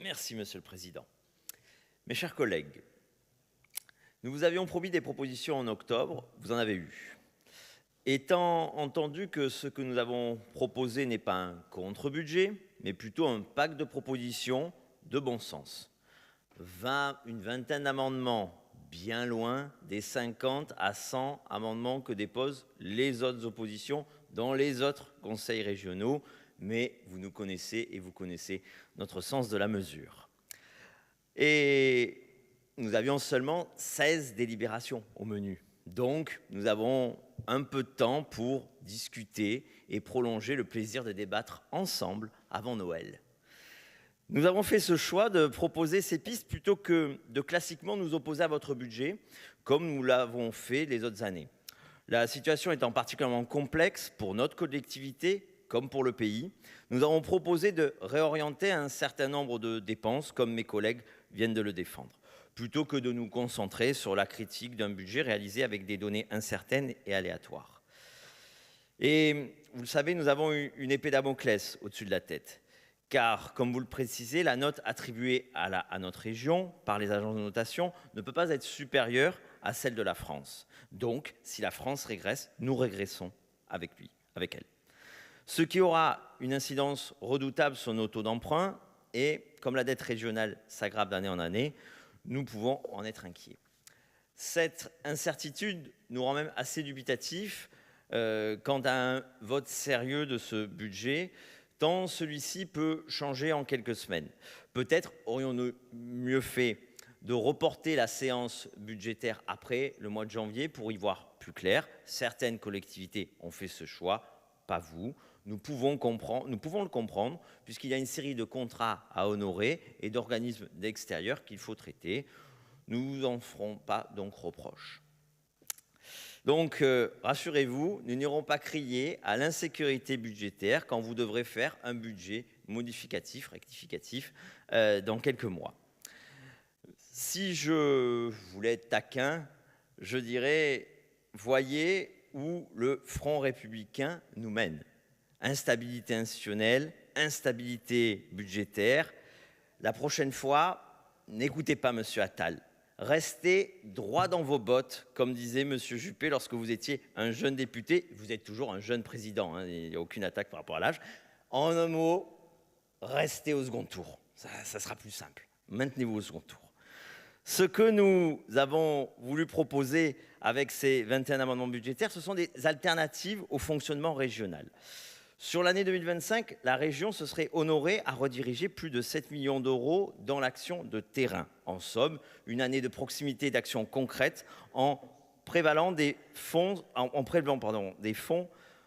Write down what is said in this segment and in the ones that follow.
Merci, Monsieur le Président. Mes chers collègues, nous vous avions promis des propositions en octobre, vous en avez eu. Étant entendu que ce que nous avons proposé n'est pas un contre-budget, mais plutôt un pack de propositions de bon sens. Une vingtaine d'amendements, bien loin des 50 à 100 amendements que déposent les autres oppositions dans les autres conseils régionaux, mais vous nous connaissez et vous connaissez notre sens de la mesure. Et nous avions seulement 16 délibérations au menu. Donc, nous avons un peu de temps pour discuter et prolonger le plaisir de débattre ensemble avant Noël. Nous avons fait ce choix de proposer ces pistes plutôt que de classiquement nous opposer à votre budget, comme nous l'avons fait les autres années. La situation étant particulièrement complexe pour notre collectivité comme pour le pays, nous avons proposé de réorienter un certain nombre de dépenses, comme mes collègues viennent de le défendre, plutôt que de nous concentrer sur la critique d'un budget réalisé avec des données incertaines et aléatoires. Et vous le savez, nous avons une épée Damoclès au-dessus de la tête, car, comme vous le précisez, la note attribuée à notre région par les agences de notation ne peut pas être supérieure à celle de la France. Donc, si la France régresse, nous régressons avec elle. Ce qui aura une incidence redoutable sur nos taux d'emprunt et, comme la dette régionale s'aggrave d'année en année, nous pouvons en être inquiets. Cette incertitude nous rend même assez dubitatifs quant à un vote sérieux de ce budget, tant celui-ci peut changer en quelques semaines. Peut-être aurions-nous mieux fait de reporter la séance budgétaire après le mois de janvier pour y voir plus clair. Certaines collectivités ont fait ce choix, pas vous. Nous pouvons le comprendre, puisqu'il y a une série de contrats à honorer et d'organismes d'extérieur qu'il faut traiter. Nous ne vous en ferons pas donc reproche. Donc, rassurez-vous, nous n'irons pas crier à l'insécurité budgétaire quand vous devrez faire un budget modificatif, rectificatif, dans quelques mois. Si je voulais être taquin, je dirais, voyez où le Front républicain nous mène. Instabilité institutionnelle, instabilité budgétaire. La prochaine fois, n'écoutez pas M. Attal. Restez droit dans vos bottes, comme disait M. Juppé lorsque vous étiez un jeune député. Vous êtes toujours un jeune président, hein, il n'y a aucune attaque par rapport à l'âge. En un mot, restez au second tour. Ça sera plus simple. Maintenez-vous au second tour. Ce que nous avons voulu proposer avec ces 21 amendements budgétaires, ce sont des alternatives au fonctionnement régional. Sur l'année 2025, la région se serait honorée à rediriger plus de 7 millions d'euros dans l'action de terrain. En somme, une année de proximité d'action concrète en prélevant des fonds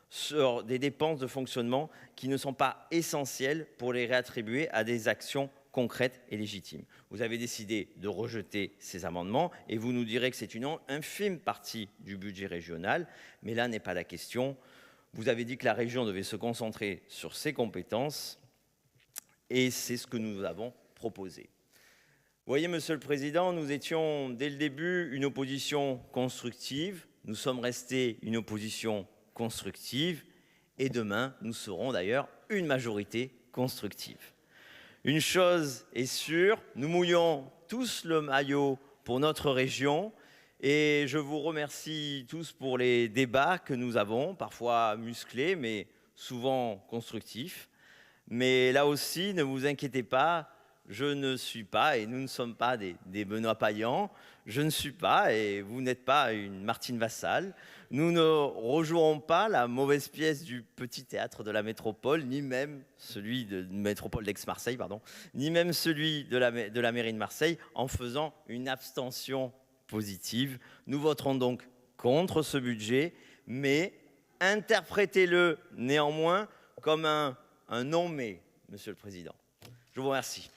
sur des dépenses de fonctionnement qui ne sont pas essentielles pour les réattribuer à des actions concrètes et légitimes. Vous avez décidé de rejeter ces amendements et vous nous direz que c'est une infime partie du budget régional, mais là n'est pas la question. Vous avez dit que la région devait se concentrer sur ses compétences et c'est ce que nous avons proposé. Vous voyez, Monsieur le Président, nous étions dès le début une opposition constructive. Nous sommes restés une opposition constructive et demain, nous serons d'ailleurs une majorité constructive. Une chose est sûre, nous mouillons tous le maillot pour notre région. Et je vous remercie tous pour les débats que nous avons, parfois musclés, mais souvent constructifs. Mais là aussi, ne vous inquiétez pas, je ne suis pas, et nous ne sommes pas des Benoît Payan, je ne suis pas, et vous n'êtes pas une Martine Vassal. Nous ne rejouerons pas la mauvaise pièce du petit théâtre de la métropole, ni même celui de métropole d'Aix-Marseille, pardon, ni même celui de la mairie de Marseille, en faisant une abstention positive. Nous voterons donc contre ce budget, mais interprétez-le néanmoins comme un non-mais, Monsieur le Président. Je vous remercie.